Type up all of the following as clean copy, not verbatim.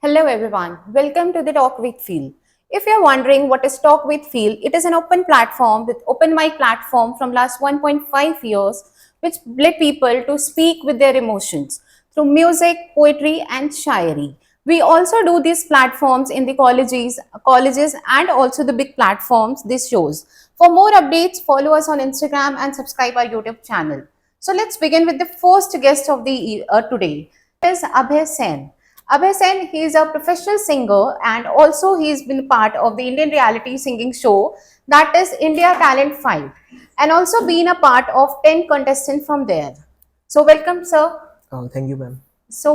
Hello everyone, welcome to the Talk with Feel. If you're wondering what is Talk with Feel, it is an open platform with open mic platform from last 1.5 years which let people to speak with their emotions through music, poetry and shayari. We also do these platforms in the colleges and also the big platforms, these shows. For more updates, follow us on Instagram and subscribe our YouTube channel. So let's begin with the first guest of the today. It is Abhay Sen. Abhay Sen, he is a professional singer and also he's been part of the Indian reality singing show that is India Talent Fight and also been a part of 10 contestants from there. So welcome sir. Thank you, ma'am. So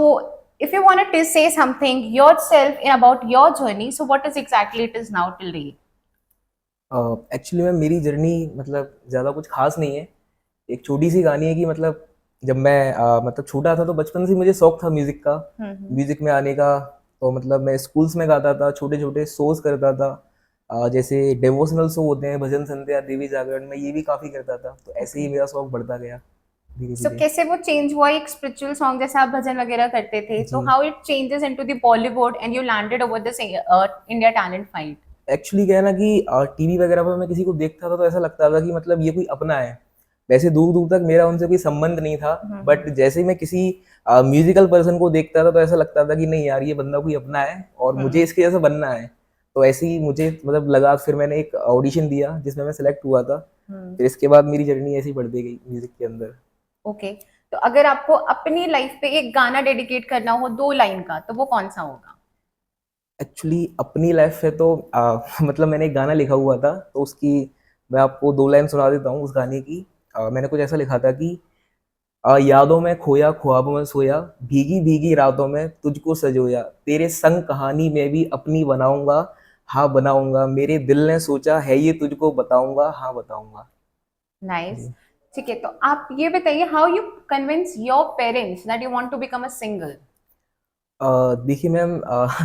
if you wanted to say something yourself about your journey, so what is exactly it is now till date? Actually ma'am मेरी journey मतलब ज़्यादा कुछ खास नहीं है। एक छोटी सी कहानी है कि मतलब जब मैं मतलब छोटा था तो बचपन से मुझे शौक था म्यूज़िक का, म्यूज़िक में आने का। तो मतलब मैं स्कूल्स में गाता था, छोटे-छोटे शोज़ करता था। जैसे डिवोशनल शो होते हैं, भजन संध्या, देवी जागरण, मैं ये भी काफ़ी करता था। तो ऐसे ही मेरा शौक बढ़ता गया सो धीरे-धीरे। कैसे वो चेंज हुआ एक स्पिरिचुअल सॉन्ग जैसे आप भजन वगैरह करते थे तो जी। How it changes into the Bollywood and you landed over the India talent fight? Actually क्या है ना कि टीवी वगैरह पर मैं किसी को देखता था तो ऐसा लगता था कि मतलब ये कोई अपना है। वैसे दूर-दूर तक मेरा उनसे कोई संबंध नहीं था, बट जैसे ही मैं किसी म्यूज़िकल पर्सन को देखता था तो ऐसा लगता था कि नहीं यार ये बंदा कोई अपना है और मुझे इसके जैसा बनना है। तो ऐसे ही मुझे मतलब लगा, फिर मैंने एक ऑडिशन दिया जिसमें मैं सेलेक्ट हुआ था। फिर इसके बाद मेरी जर्नी ऐसे ही बढ़ती गई म्यूज़िक के अंदर। ओके, तो अगर आपको अपनी लाइफ पे एक गाना डेडिकेट करना हो 2 लाइन का, तो वो कौन-सा होगा? एक्चुअली अपनी लाइफ है तो मतलब मैंने एक गाना लिखा हुआ था, तो उसकी मैं आपको 2 लाइन सुना देता हूँ उस गाने की। मैंने कुछ ऐसा लिखा था कि यादों में खोया ख्वाबों में सोया, भीगी-भीगी रातों में तुझको संजोया, तेरे संग कहानी मैं भी अपनी बनाऊँगा, हाँ बनाऊँगा, मेरे दिल ने सोचा है ये तुझको बताऊँगा, हाँ बताऊँगा। नाइस। जी। ठीक है, तो आप ये बताइए how you convince your parents that you want to become a singer? देखिए मैम,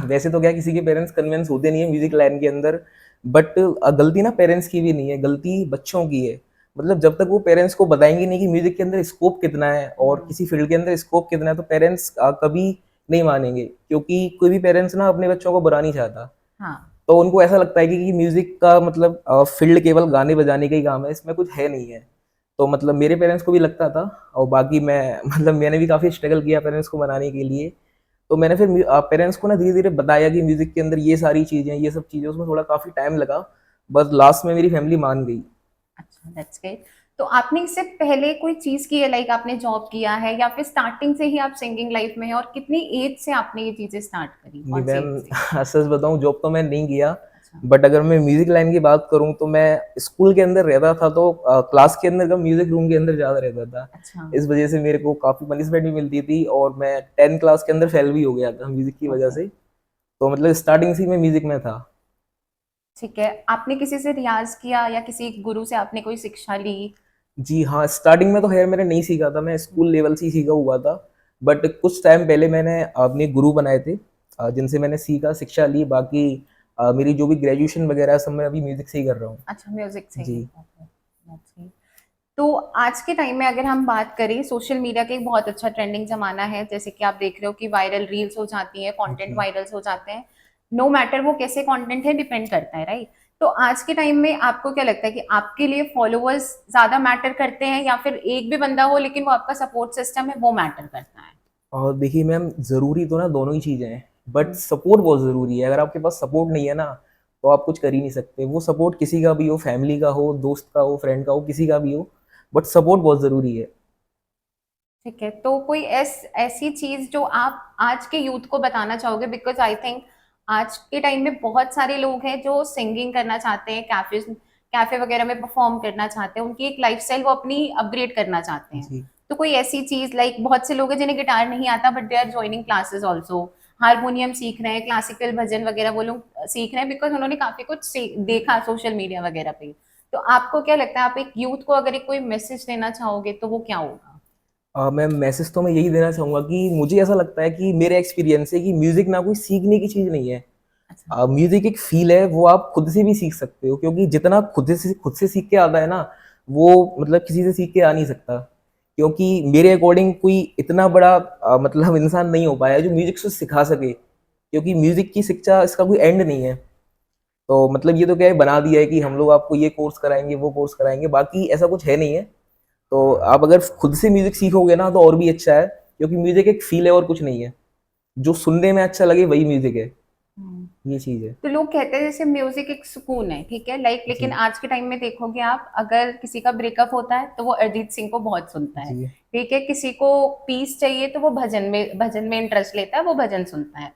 वैसे तो क्या है, किसी के पेरेंट्स कन्विंस होते नहीं है म्यूज़िक लाइन के अंदर, बट गलती ना पेरेंट्स की भी नहीं है, गलती बच्चों की है। मतलब जब तक वो पेरेंट्स को बताएँगे नहीं कि म्यूज़िक के अंदर स्कोप कितना है और किसी फ़ील्ड के अंदर स्कोप कितना है, तो पेरेंट्स कभी नहीं मानेंगे, क्योंकि कोई भी पेरेंट्स ना अपने बच्चों को बुरा नहीं चाहता। हाँ, तो उनको ऐसा लगता है कि म्यूज़िक का मतलब फ़ील्ड केवल गाने बजाने का ही काम है, इसमें कुछ है नहीं है। तो मतलब मेरे पेरेंट्स को भी लगता था, और बाकी मैं मतलब मैंने भी काफ़ी स्ट्रगल किया पेरेंट्स को मनाने के लिए। तो मैंने फिर पेरेंट्स को ना धीरे-धीरे बताया कि म्यूज़िक के अंदर ये सारी चीज़ें, ये सब चीज़ें, उसमें थोड़ा काफ़ी टाइम लगा, बट लास्ट में मेरी फैमिली मान गई। अच्छा दैट्स ग्रेट। तो आपने इससे पहले कोई चीज़ की है लाइक आपने जॉब किया है या फिर स्टार्टिंग से ही आप सिंगिंग लाइफ में हैं और कितनी एज से आपने ये चीज़ें स्टार्ट करी? नहीं कौन-सी एज मैम, से? सच बताऊँ जॉब तो मैंने नहीं किया, अच्छा, बट अगर मैं म्यूज़िक लाइन की बात करूँ तो मैं स्कूल के अंदर रहता था, तो क्लास के अंदर कम म्यूज़िक रूम के अंदर ज़्यादा रहता था। अच्छा, इस वज़ह से मेरे को काफ़ी पनिशमेंट भी मिलती थी और मैं 10th क्लास के अंदर फेल भी हो गया था म्यूज़िक की वज़ह ओके। से। तो मतलब स्टार्टिंग से ही मैं म्यूज़िक में था। ठीक है, आपने किसी से रियाज़ किया या किसी गुरु से आपने कोई शिक्षा ली? जी हाँ, स्टार्टिंग में तो ख़ैर मैंने नहीं सीखा था, मैं स्कूल लेवल से ही सीखा हुआ था। बट कुछ टाइम पहले मैंने अपने गुरु बनाए थे, जिनसे मैंने सीखा, शिक्षा ली। बाकी मेरी जो भी ग्रेजुएशन वग़ैरह है सब मैं अभी म्यूज़िक से ही कर रहा हूँ। अच्छा म्यूज़िक से ही, जी। Okay, that's great. तो आज के टाइम में अगर हम बात करें सोशल मीडिया का एक बहुत अच्छा ट्रेंडिंग ज़माना है, जैसे कि आप देख रहे हो कि वायरल रील्स हो जाती हैं, कंटेंट जी। वायरल्स हो जाते हैं। नो मैटर वो कैसे कंटेंट है डिपेंड करता है, राइट? तो आज के टाइम में आपको क्या लगता है कि आपके लिए फॉलोअर्स ज़्यादा मैटर करते हैं या फिर एक भी बंदा हो लेकिन वो आपका सपोर्ट सिस्टम है वो मैटर करता है? और देखिए मैम, ज़रूरी तो ना दोनों ही चीज़ें हैं, बट हुँ, सपोर्ट बहुत ज़रूरी है। अगर आपके पास सपोर्ट नहीं है ना, तो आप कुछ कर ही नहीं सकते। वो सपोर्ट किसी का भी हो, फैमिली का हो, दोस्त का हो, फ्रेंड का हो, किसी का भी हो, बट सपोर्ट बहुत ज़रूरी है। ठीक है। तो कोई ऐसी चीज़ जो आप आज के यूथ को बताना चाहोगे बिकॉज़ आई थिंक आज के टाइम में बहुत सारे लोग हैं जो सिंगिंग करना चाहते हैं, कैफ़े वगैरह में परफ़ॉर्म करना चाहते हैं, उनकी एक लाइफ़स्टाइल वो अपनी अपग्रेड करना चाहते हैं। जी। तो कोई ऐसी चीज़ लाइक बहुत से लोग हैं जिन्हें गिटार नहीं आता but they are joining classes also, harmonium सीख रहे हैं, क्लासिकल भजन वगैरह वो लोग सीख रहे हैं बिकॉज़ उन्होंने काफ़ी कुछ देखा सोशल मीडिया वगैरह पे। तो आपको क्या लगता है आप एक यूथ को अगर एक कोई मैसेज देना चाहोगे तो वो क्या होगा? मैम, मैसेज तो मैं यही देना चाहूँगा कि मुझे ऐसा लगता है कि मेरे एक्सपीरियंस से कि म्यूज़िक ना कोई सीखने की चीज़ नहीं है। अच्छा। म्यूज़िक एक फ़ील है, वो आप खुद से भी सीख सकते हो, क्योंकि जितना खुद से सीख के आता है ना, वो मतलब किसी से सीख के आ नहीं सकता। क्योंकि मेरे अकॉर्डिंग कोई इतना बड़ा मतलब इंसान नहीं हो पाया है जो म्यूज़िक से सिखा सके। क्योंकि म्यूजिक की शिक्षा इसका कोई एंड नहीं है। तो मतलब ये तो क्या है, बना दिया है कि हम लोग आपको ये कोर्स कराएंगे, वो कोर्स कराएंगे, बाकी ऐसा कुछ है नहीं है। तो आप अगर खुद से म्यूजिक सीखोगे ना तो और भी अच्छा है, क्योंकि म्यूजिक एक फील है और कुछ नहीं है। जो सुनने में अच्छा लगे वही म्यूजिक है। हम्म। ये चीज है। तो लोग कहते हैं जैसे म्यूजिक एक सुकून है, ठीक है, लाइक, लेकिन जी। आज के टाइम में देखोगे आप, अगर किसी का ब्रेकअप होता है तो वो अरिजीत सिंह को बहुत सुनता है, जी। ठीक है, किसी को पीस चाहिए तो वो भजन में इंटरेस्ट लेता है, वो भजन सुनता है।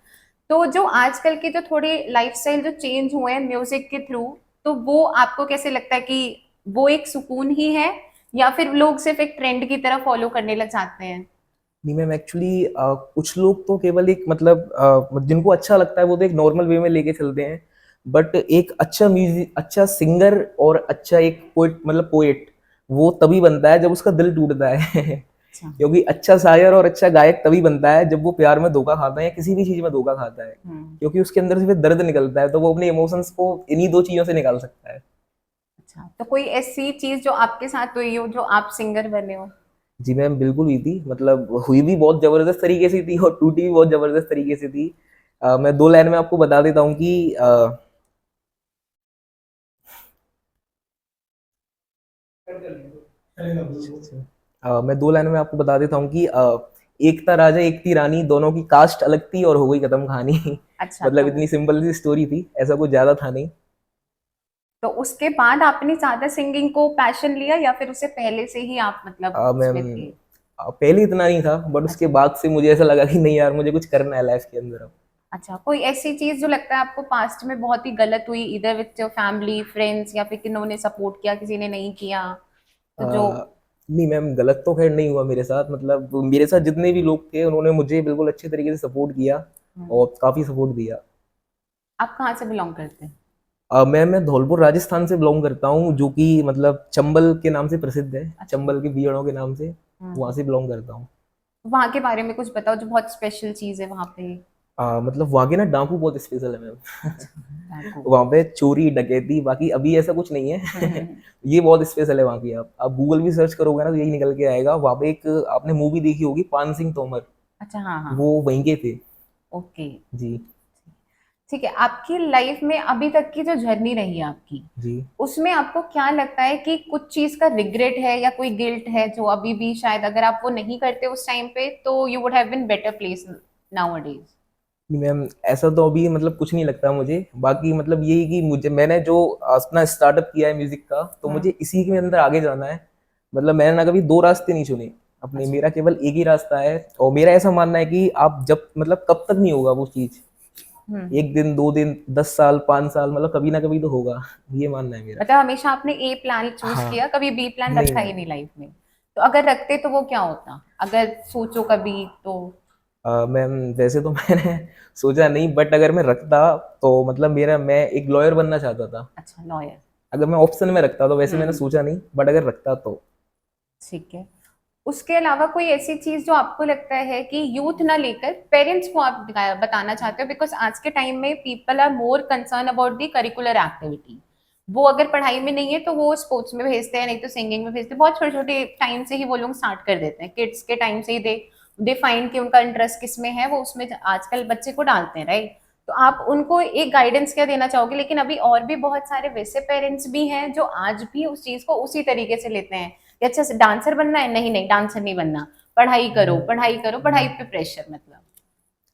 तो जो आजकल के जो थोड़े लाइफस्टाइल जो चेंज हुए हैं म्यूजिक के थ्रू, तो वो आपको कैसे लगता है कि वो एक सुकून ही है, या फिर लोग सिर्फ एक ट्रेंड की तरह फॉलो करने लग जाते हैं? नहीं मैम, एक्चुअली कुछ लोग तो केवल एक मतलब जिनको अच्छा लगता है वो तो एक नॉर्मल वे में लेके चलते हैं। बट एक अच्छा म्यूजिक, अच्छा सिंगर और अच्छा एक पोइट, मतलब पोएट, वो तभी बनता है जब उसका दिल टूटता है। अच्छा। क्योंकि अच्छा शायर और अच्छा गायक तभी बनता है जब वो प्यार में धोखा खाता है या किसी भी चीज में धोखा खाता है। हम्म। क्योंकि उसके अंदर से फिर दर्द निकलता है, तो वो अपने इमोशंस को इन्हीं दो चीजों से निकाल सकता है। अच्छा, तो कोई ऐसी चीज जो आपके साथ हुई हो जो आप सिंगर बने हो? जी मैम, बिल्कुल हुई थी। मतलब हुई भी बहुत जबरदस्त तरीके से थी और टूटी भी बहुत जबरदस्त तरीके से थी। मैं दो लाइन में आपको बता देता हूँ कि मैं दो लाइन में आपको बता देता हूँ कि एक था राजा एक थी रानी, दोनों की कास्ट अलग थी और हो गई खत्म कहानी। अच्छा, मतलब तो इतनी सिंपल सी स्टोरी थी, ऐसा कुछ ज्यादा था नहीं। उसके बाद आपने ज्यादा सिंगिंग को पैशन लिया, या फिर उससे पहले से ही आप मतलब मैम, उसमें थे? पहले इतना नहीं था, बट उसके अच्छा। बाद से मुझे ऐसा लगा कि नहीं यार, मुझे कुछ करना है लाइफ के अंदर अब। अच्छा, कोई ऐसी चीज जो लगता है आपको पास्ट में बहुत ही गलत हुई, इधर विद योर फैमिली फ्रेंड्स, या फिर किन्होंने सपोर्ट किया, किसी ने नहीं किया, अ, तो जो? नहीं मैम, गलत तो खैर नहीं हुआ मेरे साथ। मतलब मेरे साथ जितने भी लोग थे उन्होंने मुझे बिल्कुल अच्छे तरीके से सपोर्ट किया हम्म। और काफी सपोर्ट दिया। आप कहाँ से बिलोंग करते हैं? मैं धौलपुर राजस्थान से बिलोंग करता हूँ, जो कि मतलब चंबल के नाम से प्रसिद्ध है, अच्छा। चंबल के बियड़ों के नाम से। वहां हम्म। से बिलोंग करता हूँ। वहां के बारे में कुछ बताओ जो बहुत स्पेशल चीज है वहां पे। मतलब वहाँ के ना डाकू बहुत स्पेशल है मैम। अच्छा। डाकू। वहाँ पे चोरी डकैती, बाकी अभी ऐसा कुछ नहीं है। हम्म। ये बहुत स्पेशल है वहाँ की। आप गूगल भी सर्च करोगे ना तो यही निकल के आएगा। वहाँ पे एक आपने मूवी देखी होगी, पान सिंह तोमर, अच्छा, हाँ हाँ। वो वहीं के थे। ओके। जी। ठीक है, आपकी लाइफ में अभी तक की जो जर्नी रही है आपकी, जी। उसमें आपको क्या लगता है कि कुछ चीज का रिग्रेट है या कोई गिल्ट है जो अभी भी शायद अगर आप वो नहीं करते उस टाइम पे तो you would have been better place nowadays? नहीं मैम, ऐसा तो अभी मतलब कुछ नहीं लगता मुझे। बाकी मतलब यही कि मुझे, मैंने जो अपना स्टार्टअप किया है म्यूजिक का, तो मुझे हम्म। इसी के अंदर आगे जाना है। मतलब मैंने ना कभी दो रास्ते नहीं चुने अपने, अच्छा। मेरा केवल एक ही रास्ता है। और मेरा ऐसा मानना है कि आप जब मतलब कब तक नहीं होगा वो चीज, हम्म। एक दिन, दो दिन, 10 साल, 5 साल, मतलब कभी ना कभी तो होगा। ये मानना है मेरा। मतलब हमेशा आपने ए प्लान चूज हाँ। किया, कभी बी प्लान नहीं रखा ही मैम। नहीं लाइफ में? तो अगर रखते तो वो क्या होता, अगर सोचो कभी तो? मैम वैसे तो मैंने सोचा नहीं, बट अगर मैं रखता तो मतलब मेरा, मैं एक लॉयर बनना चाहता था। अच्छा, लॉयर। अगर मैं ऑप्शन में रखता तो, वैसे मैंने हम्म। सोचा नहीं, बट अगर रखता तो। ठीक है। उसके अलावा कोई ऐसी चीज जो आपको लगता है कि यूथ ना लेकर पेरेंट्स को आप बताना चाहते हो, बिकॉज आज के टाइम में people are more concern about the curricular activity. वो अगर पढ़ाई में नहीं है तो वो स्पोर्ट्स में भेजते हैं, नहीं तो सिंगिंग में भेजते हैं, बहुत छोटे छोटे टाइम से ही वो लोग स्टार्ट कर देते हैं, किड्स के टाइम से ही दे फाइंड कि उनका इंटरेस्ट किस में है, वो उसमें आजकल बच्चे को डालते हैं, राइट? तो आप उनको एक गाइडेंस क्या देना चाहोगे? लेकिन अभी और भी बहुत सारे वैसे पेरेंट्स भी हैं जो आज भी उस चीज को उसी तरीके से लेते हैं कि अच्छा डांसर बनना है, नहीं नहीं डांसर नहीं बनना, पढ़ाई करो पढ़ाई करो, पढ़ाई पे प्रेशर मतलब।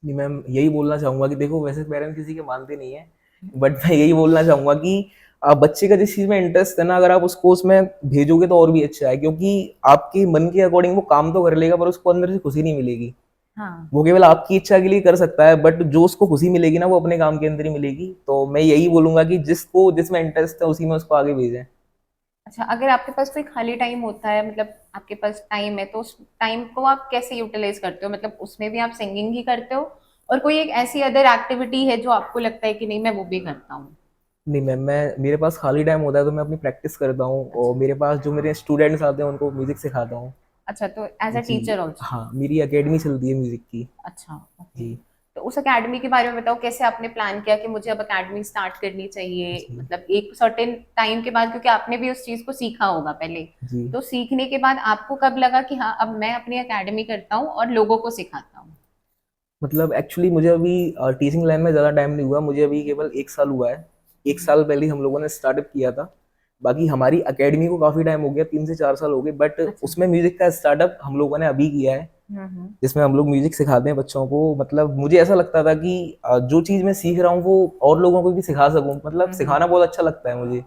नहीं मैम, यही बोलना चाहूंगा कि देखो, वैसे पेरेंट्स किसी के मानते नहीं है, बट मैं यही बोलना चाहूंगा कि बच्चे का जिस चीज में इंटरेस्ट है ना, अगर आप उसको उसमें भेजोगे तो और भी अच्छा है। क्योंकि आपके मन के अकॉर्डिंग वो काम तो कर लेगा, पर उसको अंदर से खुशी नहीं मिलेगी। हाँ। वो केवल आपकी इच्छा के लिए कर सकता है, बट जो उसको खुशी मिलेगी ना, वो अपने काम के अंदर ही मिलेगी। तो मैं यही बोलूंगा कि जिसको जिसमें इंटरेस्ट है उसी में उसको आगे भेजें। अच्छा, अगर आपके पास कोई खाली टाइम होता है, मतलब आपके पास टाइम है, तो उस टाइम को आप कैसे यूटिलाइज करते हो? मतलब उसमें भी आप सिंगिंग ही करते हो, और कोई एक ऐसी अदर एक्टिविटी है जो आपको लगता है कि नहीं मैं वो भी करता हूँ? नहीं मैम, मैं, मेरे पास खाली टाइम होता है तो मैं अपनी प्रैक्टिस करता हूँ, और अच्छा। मेरे पास जो मेरे स्टूडेंट्स आते हैं उनको म्यूजिक सिखाता हूँ। अच्छा, तो एज अ जी। Teacher also? हाँ, मेरी एकेडमी चलती है म्यूजिक की। अच्छा। ओके। जी। तो उस एकेडमी के बारे में बताओ, कैसे आपने प्लान किया कि मुझे अब एकेडमी स्टार्ट करनी चाहिए, जी। मतलब एक सर्टेन टाइम के बाद, क्योंकि आपने भी उस चीज को सीखा होगा पहले, जी। तो सीखने के बाद आपको कब लगा कि हाँ अब मैं अपनी एकेडमी करता हूँ और लोगों को सिखाता हूँ? मतलब एक्चुअली मुझे अभी टीचिंग लाइन में ज़्यादा टाइम नहीं हुआ, मुझे अभी केवल 1 साल हुआ है। 1 साल पहले ही हम लोगों ने स्टार्टअप किया था। बाकी हमारी अकेडमी को काफ़ी टाइम हो गया, 3 से 4 साल हो गए, बट अच्छा। उसमें म्यूज़िक का स्टार्टअप हम लोगों ने अभी किया है, हम्म। जिसमें हम लोग म्यूज़िक सिखाते हैं बच्चों को। मतलब मुझे ऐसा लगता था कि जो चीज़ मैं सीख रहा हूँ वो और लोगों को भी सिखा सकूँ, मतलब हम्म। सिखाना बहुत अच्छा लगता है मुझे।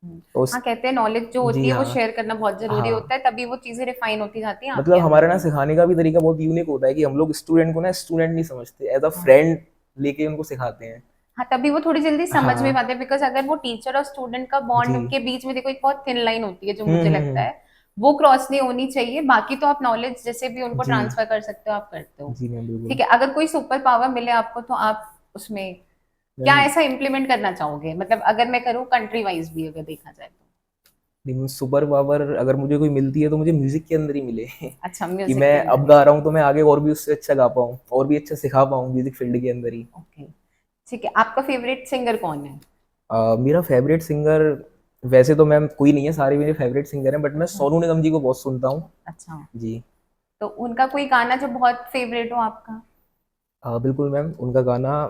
हम्म। तो उस हाँ, कहते हैं नॉलेज जो होती जी है वो हाँ, शेयर करना बहुत जरूरी होता हाँ। है, तभी वो चीजें रिफाइन होती जाती हैं आपके मतलब हमारा अंदर ना भी। सिखाने का भी तरीका बहुत यूनिक होता है कि हम लोग स्टूडेंट को ना स्टूडेंट नहीं समझते, एज़ अ हाँ। फ्रेंड लेके उनको सिखाते हैं। हाँ, तभी वो थोड़ी जल्दी समझ में हाँ, पाते हैं, बिकॉज अगर वो टीचर और स्टूडेंट का जी। बॉन्ड के बीच में देखो एक बहुत थिन लाइन होती है जो हुँ, मुझे हुँ, लगता हुँ। है वो क्रॉस नहीं होनी चाहिए। बाकी तो आप नॉलेज जैसे भी उनको जी, ट्रांसफर कर सकते हो, आप करते हो। जी मैम, बिल्कुल। ठीक है, अगर कोई सुपर पावर मिले आपको तो आप उसमें क्या मैम, ऐसा इम्प्लीमेंट करना चाहोगे? मतलब अगर मैं करूँ कंट्री वाइज भी अगर देखा जाए तो। सुपर पावर अगर मुझे कोई मिलती है तो मुझे म्यूज़िक के अंदर ही मिले अच्छा, कि म्यूजिक मैं के अंदर अब ही। गा रहा हूँ तो मैं आगे और भी उससे अच्छा गा पाऊँ और भी अच्छा सिखा पाऊँ म्यूज़िक फ़ील्ड के अंदर ही। ओके। ठीक है, आपका फेवरेट सिंगर कौन है? मेरा फ़ेवरेट सिंगर वैसे तो मैम कोई नहीं है, सारे मेरे फ़ेवरेट सिंगर हैं, बट मैं अच्छा। सोनू निगम जी को बहुत सुनता हूँ। अच्छा, जी। तो उनका कोई गाना जो बहुत फेवरेट हो आपका? बिल्कुल मैम, उनका गाना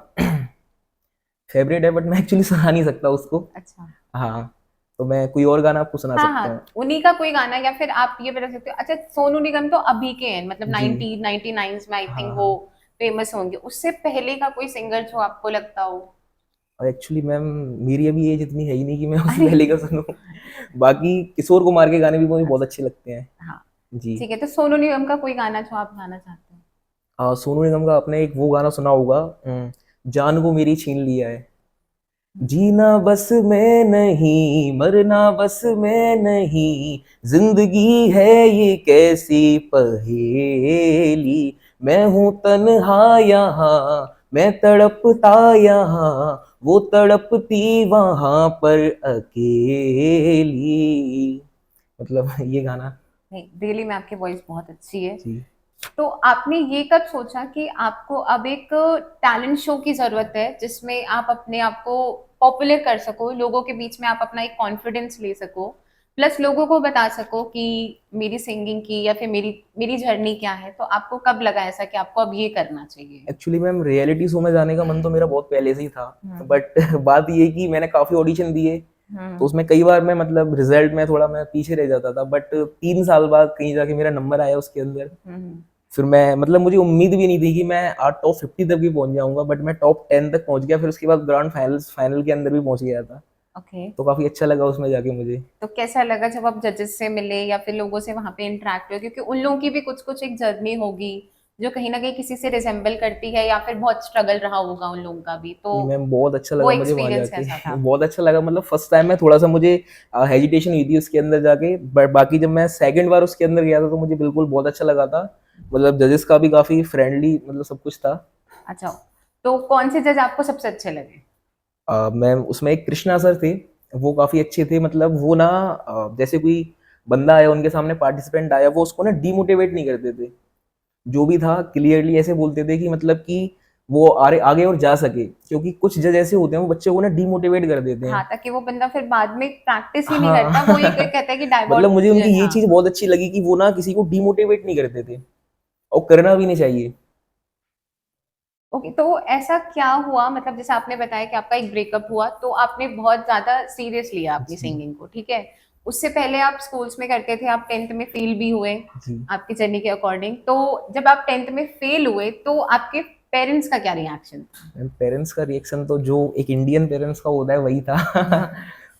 फ़ेवरेट है, बट मैं एक्चुअली सुना नहीं सकता उसको। अच्छा। हाँ, तो मैं कोई और गाना आपको सुना हाँ सकता हूँ। हाँ, उन्हीं का कोई गाना, या फिर आप ये बता सकते हो। अच्छा, सोनू निगम तो अभी के हैं, मतलब जी। 1999 में आई हाँ, थिंक वो हाँ। फेमस होंगे। उससे पहले का कोई सिंगर जो आपको लगता हो? और एक्चुअली मैम मेरी अभी एज इतनी है ही नहीं कि मैं उससे अरे पहले का सुनूँ। बाकी किशोर कुमार के गाने भी मुझे बहुत अच्छे अच्छा। लगते हैं। हाँ। जी। ठीक है, तो सोनू निगम का कोई गाना जो आप गाना चाहते हो? सोनू निगम का आपने एक वो गाना सुना होगा, जान को मेरी छीन लिया है। जीना बस में नहीं, मरना बस में नहीं, जिंदगी है ये कैसी पहेली। मैं हूँ तन्हा यहाँ, मैं तड़पता यहाँ, वो तड़पती वहां पर अकेली। मतलब ये गाना। नहीं, रियली में आपकी वॉइस बहुत अच्छी है। जी। तो आपने ये कब सोचा कि आपको अब एक टैलेंट शो की जरूरत है जिसमें आप अपने आप को पॉपुलर कर सको, लोगों के बीच में आप अपना एक कॉन्फिडेंस ले सको, प्लस लोगों को बता सको कि मेरी सिंगिंग की या फिर मेरी मेरी जर्नी क्या है? तो आपको कब लगा ऐसा कि आपको अब ये करना चाहिए? एक्चुअली मैम रियलिटी शो में जाने का मन तो मेरा बहुत पहले से ही था, हम्म। बट बात ये कि मैंने काफ़ी ऑडिशन दिए, तो हम्म। उसमें कई बार मैं मतलब रिजल्ट में थोड़ा मैं पीछे रह जाता था, बट 3 साल बाद कहीं जाके मेरा नंबर आया उसके अंदर। हम्म। फिर मैं मतलब मुझे उम्मीद भी नहीं थी कि मैं आज टॉप 50 तक भी पहुंच जाऊंगा, बट मैं टॉप 10 तक पहुंच गया, फिर उसके बाद ग्रांड फाइनल के अंदर भी पहुंच गया था। ओके। तो काफ़ी अच्छा लगा उसमें जाके मुझे। तो कैसा लगा जब आप जजेस से मिले या फिर लोगों से वहां पे इंटरेक्ट हुए? क्योंकि उन लोगों की भी कुछ कुछ एक जर्नी होगी जो कहीं ना कहीं किसी से रिजेंबल करती है, या फिर बहुत स्ट्रगल रहा होगा उन लोगों का भी। तो जी मैम, बहुत अच्छा वो लगा मुझे वहाँ एक्सपीरियंस जाके। कैसा था? बहुत अच्छा लगा, मतलब फर्स्ट टाइम में थोड़ा सा मुझे हेजिटेशन हुई थी उसके अंदर जाके, बट बाकी जब मैं सेकंड बार उसके अंदर गया था तो मुझे बिल्कुल बहुत अच्छा लगा था। मतलब जजेस का भी काफ़ी फ्रेंडली मतलब सब कुछ था। अच्छा, तो कौन से जज आपको सबसे अच्छे लगे? मैम उसमें एक कृष्णा सर थे, वो काफ़ी अच्छे थे। मतलब वो ना जैसे कोई बंदा आया उनके सामने, पार्टिसिपेंट आया, वो उसको ना डीमोटिवेट नहीं करते थे। जो भी था क्लियरली ऐसे बोलते थे कि मतलब कि वो आगे आगे और जा सके, क्योंकि कुछ जज ऐसे होते हैं वो बच्चे को ना डीमोटिवेट कर देते हाँ, हैं। ताकि वो बंदा फिर बाद में प्रैक्टिस ही नहीं हाँ। करता, वो ये कहता है कि मतलब मुझे उनकी डाइवॉल्ट। ये हाँ। चीज़ बहुत अच्छी लगी कि वो ना किसी को डीमोटिवेट नहीं करते थे, और करना भी नहीं चाहिए। ओके, तो ऐसा क्या हुआ, मतलब जैसे आपने बताया कि आपका एक ब्रेकअप हुआ तो आपने बहुत ज्यादा सीरियस लिया अपनी जी, सिंगिंग को, ठीक है। उससे पहले आप स्कूल्स में करते थे, आप टेंथ में फेल भी हुए जी। आपकी जर्नी के अकॉर्डिंग। तो जब आप टेंथ में फेल हुए तो आपके पेरेंट्स का क्या रिएक्शन था? पेरेंट्स का रिएक्शन तो जो एक इंडियन पेरेंट्स का होता है वही था।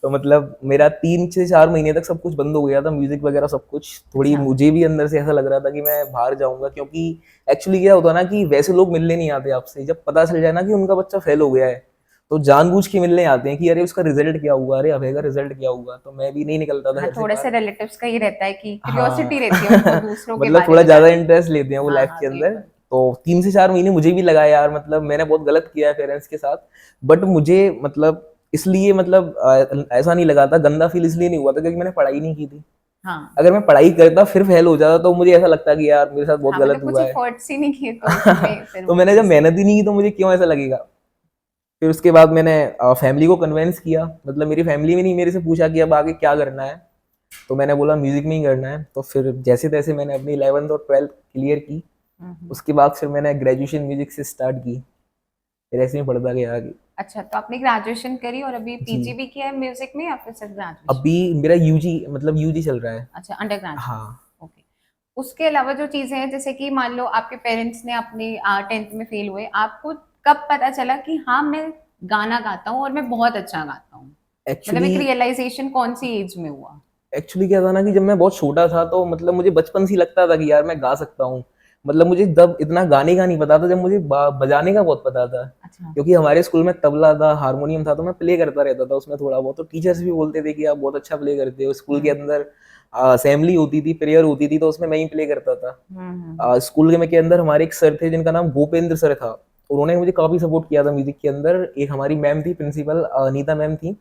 तो मतलब मेरा 3 से 4 महीने तक सब कुछ बंद हो गया था, म्यूजिक वगैरह सब कुछ। थोड़ी अच्छा। मुझे भी अंदर से ऐसा लग रहा था कि मैं बाहर जाऊंगा, क्योंकि एक्चुअली क्या होता है ना कि वैसे लोग मिलने नहीं आते आपसे, जब पता चल जाए ना कि उनका बच्चा फेल हो गया है तो जानबूझ के मिलने आते हैं कि अरे उसका रिजल्ट क्या हुआ, अरे अभय का रिजल्ट क्या हुआ। तो मैं भी नहीं निकलता था हाँ, घर से थोड़े से बाहर। रिलेटिव्स का ही रहता है कि क्यूरियोसिटी हाँ। रहती है उनको दूसरों के मतलब बारे थोड़ा में ज़्यादा जानने इंटरेस्ट की। लेते हैं वो हाँ लाइफ हाँ, के अंदर। बिल्कुल। तो 3 से 4 महीने मुझे भी लगा यार, मतलब मैंने बहुत गलत किया है पेरेंट्स के साथ। बट मुझे मतलब इसलिए मतलब ऐसा नहीं लगा था, गंदा फील इसलिए नहीं हुआ था क्योंकि मैंने पढ़ाई नहीं की थी। हाँ। अगर मैं पढ़ाई करता फिर फेल हो जाता तो मुझे ऐसा लगता कि यार मेरे साथ बहुत हाँ, गलत मतलब कुछ हुआ है। एफर्ट्स ही नहीं किए तो उसमें फिर तो वो मैंने जब चीज़। मेहनत ही नहीं की तो मुझे क्यों ऐसा लगेगा। फिर उसके बाद मैंने फैमिली को कन्विंस किया, मतलब मेरी फैमिली में नहीं मेरे से पूछा कि अब आगे क्या करना है। तो मैंने बोला म्यूजिक में ही करना है। तो फिर जैसे तैसे मैंने अपनी 11th और 12th क्लियर की, उसके बाद फिर मैंने ग्रेजुएशन म्यूजिक से स्टार्ट की, फिर ऐसे ही पढ़ता गया आगे। अच्छा, तो आपने ग्रेजुएशन करी और अभी पीजी जी, भी किया है म्यूजिक में या फिर सिर्फ ग्रेजुएशन? अभी मेरा यूजी मतलब यूजी चल रहा है। अच्छा, अंडर ग्रेजुएट। हाँ। ओके। उसके अलावा जो चीजें हैं, जैसे कि मान लो आपके पेरेंट्स ने अपने 10th में फेल हुए, आपको कब पता चला कि हाँ मैं गाना गाता हूँ और मैं बहुत अच्छा गाता हूँ? मतलब एक्चुअली एक रियलाइजेशन कौन सी एज में हुआ? एक्चुअली क्या था ना कि जब मैं बहुत छोटा था तो मतलब मुझे बचपन से ही लगता था कि यार मैं गा सकता हूँ। मतलब मुझे तब इतना गाने का नहीं पता था, जब मुझे बजाने का बहुत पता था। अच्छा। क्योंकि हमारे स्कूल में तबला था, हारमोनियम था, तो मैं प्ले करता रहता था उसमें थोड़ा बहुत। तो टीचर्स भी बोलते थे कि आप बहुत अच्छा प्ले करते हो। स्कूल के हम्म अंदर असेंबली होती थी, प्रेयर होती थी, तो उसमें मैं ही प्ले करता था। हम्म। स्कूल के अंदर हमारे एक सर थे जिनका नाम भूपेंद्र सर था। उन्होंने मुझे काफी सपोर्ट किया था म्यूजिक के अंदर। एक हमारी मैम थी प्रिंसिपल, अनीता मैम थी,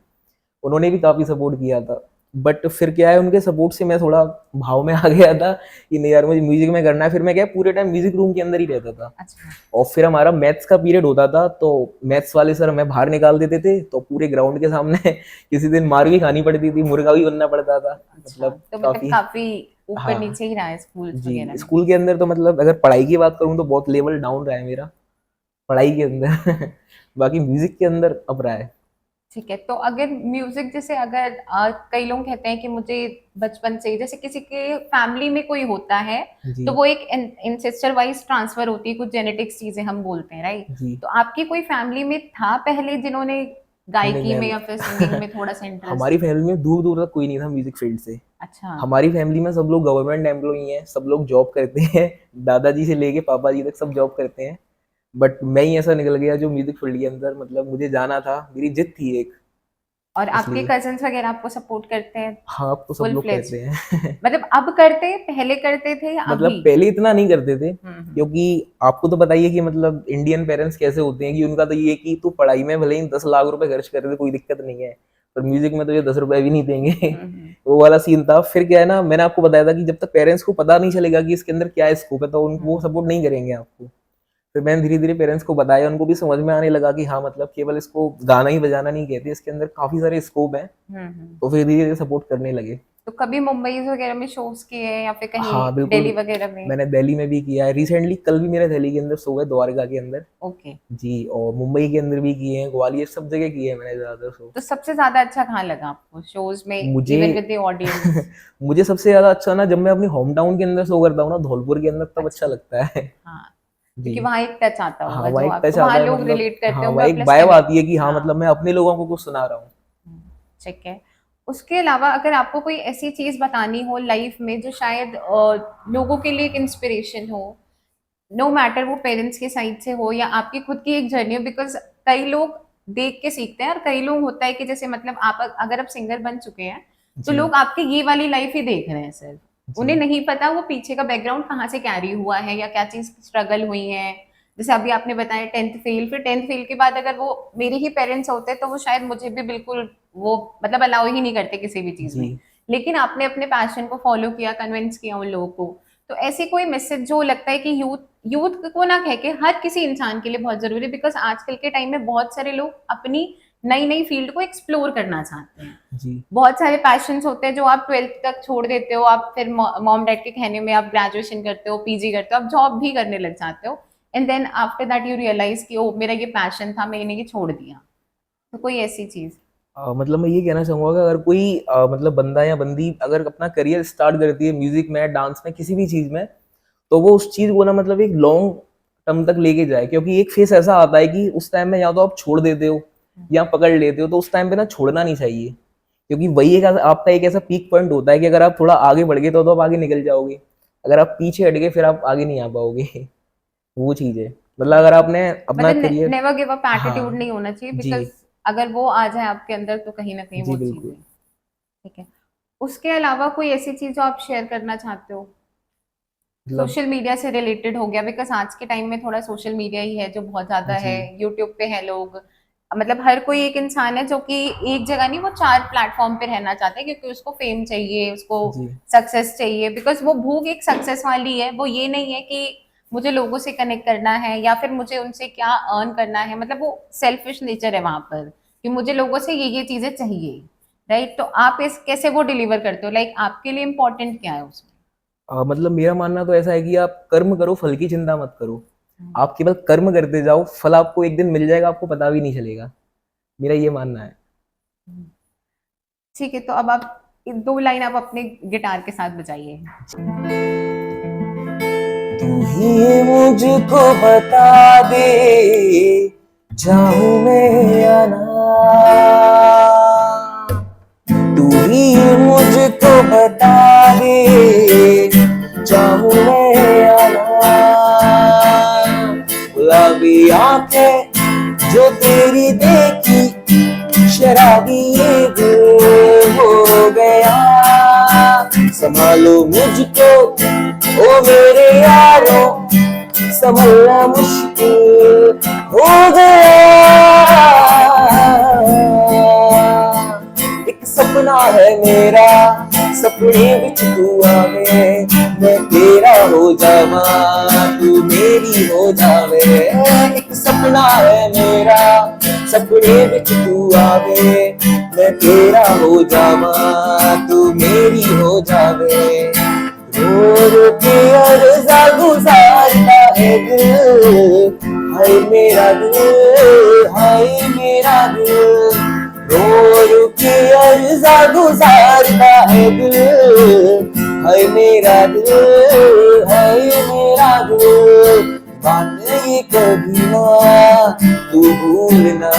उन्होंने भी काफी सपोर्ट किया था। बट फिर क्या है, उनके सपोर्ट से मैं थोड़ा भाव में आ गया था कि नहीं यार मुझे म्यूजिक में करना है। फिर मैं क्या पूरे टाइम म्यूजिक रूम के अंदर ही रहता था। अच्छा। और फिर हमारा मैथ्स का पीरियड होता था, तो मैथ्स वाले सर हमें बाहर निकाल देते थे, तो पूरे ग्राउंड के सामने किसी दिन मार भी खानी पड़ती थी, मुर्गा भी बनना पड़ता था। अच्छा, मतलब तो मतलब काफी। काफी ऊपर हाँ। नीचे ही रहा है स्कूल्स जी, वगैरह में। स्कूल के अंदर तो मतलब अगर पढ़ाई की बात करूँ तो बहुत लेवल डाउन रहा है मेरा पढ़ाई के अंदर। बाकी म्यूजिक के अंदर अब रहा है। ठीक है, तो अगर म्यूजिक, जैसे अगर कई लोग कहते हैं कि मुझे बचपन से ही, जैसे किसी के फैमिली में कोई होता है, तो जी। वो एक इंसेस्टर वाइज ट्रांसफर होती है, कुछ जेनेटिक्स चीजें हम बोलते हैं, राइट? जी। तो आपकी कोई फैमिली में था पहले जिन्होंने नहीं गायकी में मैम, या फिर सिंगिंग में थोड़ा सा इंटरेस्ट हमारी दिया? फैमिली में दूर दूर तक कोई नहीं था म्यूजिक फील्ड से। अच्छा। हमारी फैमिली में सब लोग गवर्नमेंट एम्प्लॉई हैं, सब लोग जॉब करते हैं। दादाजी से लेके पापा जी तक सब जॉब करते हैं। बट मैं ही ऐसा निकल गया जो म्यूजिक फील्ड के अंदर, मतलब मुझे जाना था, मेरी जिद थी एक, और आपके इसलिए। कजन्स वगैरह आपको सपोर्ट करते हैं? हाँ, अब तो सब फुल लोग फ्लेज? कहते हैं। मतलब अब करते हैं, पहले करते थे या मतलब अभी? पहले इतना नहीं करते थे, हम्म। क्योंकि आपको तो बताइए कि मतलब इंडियन पेरेंट्स कैसे होते हैं कि उनका तो ये कि तू पढ़ाई में भले ही 10 लाख रुपए खर्च कर दे कोई दिक्कत नहीं है, पर म्यूजिक में तो ये 10 रुपए भी नहीं देंगे। हम्म। वो वाला सीन था। फिर क्या है ना, मैंने आपको बताया था कि जब तक पेरेंट्स को पता नहीं चलेगा कि इसके अंदर क्या स्कोप है, तो वो हम्म। सपोर्ट नहीं करेंगे आपको। फिर मैंने धीरे धीरे पेरेंट्स को बताया, उनको भी समझ में आने लगा कि हाँ मतलब केवल इसको गाना ही बजाना नहीं कहते, इसके अंदर काफी सारे स्कोप है। हम्म। तो फिर धीरे धीरे सपोर्ट करने लगे। तो कभी मुंबई वगैरह में शोज किए हैं या फिर कहीं हाँ बिल्कुल। दिल्ली वगैरह में? मैंने दिल्ली में भी किया है रिसेंटली, कल भी मेरे दिल्ली के अंदर शो है, द्वारका के अंदर। ओके। जी, और मुंबई के अंदर भी किए हैं, ग्वालियर, सब जगह किए हैं मैंने ज्यादातर शो। तो सबसे ज्यादा अच्छा कहाँ लगा आपको शोज में, मुझे इवन विद द ऑडियंस? मुझे सबसे ज्यादा अच्छा ना, जब मैं अपनी होम टाउन के अंदर शो करता हूँ ना, धौलपुर के अंदर, तब अच्छा अच्छा। लगता है। हाँ, जी। क्योंकि वहां एक टच आता हाँ, होगा वहाँ जो एक आपको, टच आता वहां है, लोग मतलब रिलेट करते हाँ होंगे वहाँ और एक प्लस वाइब कनेक्ट। आती है कि हाँ हाँ। मतलब मैं अपने लोगों को कुछ सुना रहा हूँ। हम्म, ठीक है। उसके अलावा अगर आपको कोई ऐसी चीज बतानी हो लाइफ में जो शायद लोगों के लिए एक इंस्पिरेशन हो, नो मैटर वो पेरेंट्स के साइड से हो या आपकी खुद की एक जर्नी हो, बिकॉज कई लोग देख के सीखते हैं और कई लोग होता है कि जैसे मतलब आप अगर आप सिंगर बन चुके हैं तो जी। लोग आपकी ये वाली लाइफ ही देख रहे हैं सिर्फ, उन्हें जी। नहीं पता वो पीछे का बैकग्राउंड कहाँ से कैरी हुआ है या क्या चीज स्ट्रगल हुई है। जैसे अभी आपने बताया 10th फेल, फिर 10th फेल के बाद अगर वो मेरे ही पेरेंट्स होते तो वो शायद मुझे भी बिल्कुल वो मतलब अलाउ ही नहीं करते किसी भी चीज जी। में। लेकिन आपने अपने पैशन को फॉलो किया, कन्विंस किया उन लोगों को। तो ऐसी कोई मैसेज जो लगता है कि यूथ यूथ को ना कह के हर किसी इंसान के लिए बहुत जरूरी है, बिकॉज आजकल के टाइम में बहुत सारे लोग अपनी नई नई फील्ड को एक्सप्लोर करना चाहते हैं। जी। बहुत सारे पैशंस होते हैं जो आप 12th तक छोड़ देते हो, आप फिर मॉम डैड के कहने में आप ग्रेजुएशन करते हो, पीजी करते हो, आप जॉब भी करने लग जाते हो, and then after that you realize कि ओ मेरा ये पैशन था, मैंने ये छोड़ दिया। तो कोई ऐसी चीज? मतलब मैं ये कहना चाहूंगा कि अगर कोई मतलब बंदा या बंदी अगर अपना करियर स्टार्ट करती है म्यूजिक में, डांस में, किसी भी चीज में, तो वो उस चीज को ना मतलब एक लॉन्ग टर्म तक लेके जाए। क्योंकि एक फेस ऐसा आता है कि उस टाइम में या तो आप छोड़ देते हो या पकड़ लेते हो, तो उस टाइम पे ना छोड़ना नहीं चाहिए। क्योंकि वही एक आपका एक ऐसा पीक पॉइंट होता है कि अगर आप थोड़ा आगे बढ़ गए तो आप आगे निकल जाओगे, अगर आप पीछे हट गए फिर आप आगे नहीं आ पाओगे। वो चीज है। मतलब अगर आपने अपना मतलब career. Never give up attitude हाँ। नहीं होना चाहिए, जी। बिकॉज अगर वो आ जाए आपके अंदर तो कहीं ना कहीं जी वो बिल्कुल। चीजें। ठीक है। उसके अलावा कोई ऐसी चीज जो आप शेयर करना चाहते हो? मतलब। सोशल मीडिया से रिलेटेड हो गया, बिकॉज आज के टाइम में थोड़ा सोशल मीडिया ही है जो बहुत ज्यादा जी। है, यूट्यूब पे है लोग, मतलब हर कोई एक इंसान है जो कि एक जगह नहीं, वो 4 प्लेटफॉर्म पे रहना चाहता है क्योंकि उसको फेम चाहिए, उसको जी। सक्सेस चाहिए, बिकॉज वो भूख एक सक्सेस वाली है, वो ये नहीं है कि मुझे लोगों से कनेक्ट करना है या फिर मुझे उनसे क्या अर्न करना है, मतलब वो सेल्फिश नेचर है वहां पर कि मुझे लोगों से ये चीजें चाहिए, राइट? तो आप इस कैसे वो डिलीवर करते हो, लाइक आपके लिए इम्पोर्टेंट क्या है उसमें? मतलब मेरा मानना तो ऐसा है कि आप कर्म करो, फल की चिंता मत करो। आप केवल कर्म करते जाओ, फल आपको एक दिन मिल जाएगा, आपको पता भी नहीं चलेगा। मेरा ये मानना है। ठीक है, तो अब आप 2 लाइन आप अपने गिटार के साथ बजाइए। तू ही मुझको बता दे, जाऊं मैं या ना। तू ही मुझको बता दे, जाऊं मैं या ना। गुलाबी आंखें जो तेरी देखी, शराबी ये दिल हो गया। संभालो मुझको ओ मेरे यारों, संभलना मुश्किल हो गया। एक सपना है मेरा, सपने विच तू आवे, मैं तेरा हो जावा, तू मेरी हो जावे। एक सपना है मेरा, सपने विच तू आवे, मैं तेरा हो जावा, तू मेरी हो जावे। रो रो के अर्ज़ा गुज़ारता है दिल, हाय मेरा दिल, हाय मेरा दिल। रो रो के अर्ज़ा गुज़ारता है दिल, हाय मेरा दिल, हाय मेरा दिल। बात ये कभी ना तू भूलना,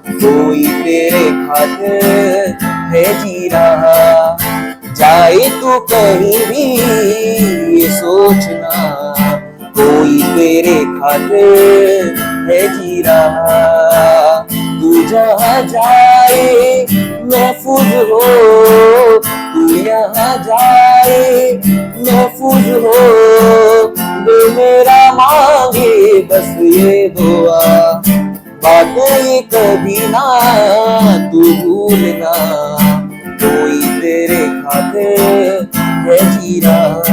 कोई तेरे खातिर है जी रहा। जाए तू कहीं भी ये सोचना, कोई तेरे खातिर है जी रहा। तू जहाँ जाए महफूज हो, तू यहाँ जाए महफूज हो। दिल मेरा मांगे बस ये दुआ, बात ये कभी ना तू भूलना, कोई तेरे खातिर है जी रहा।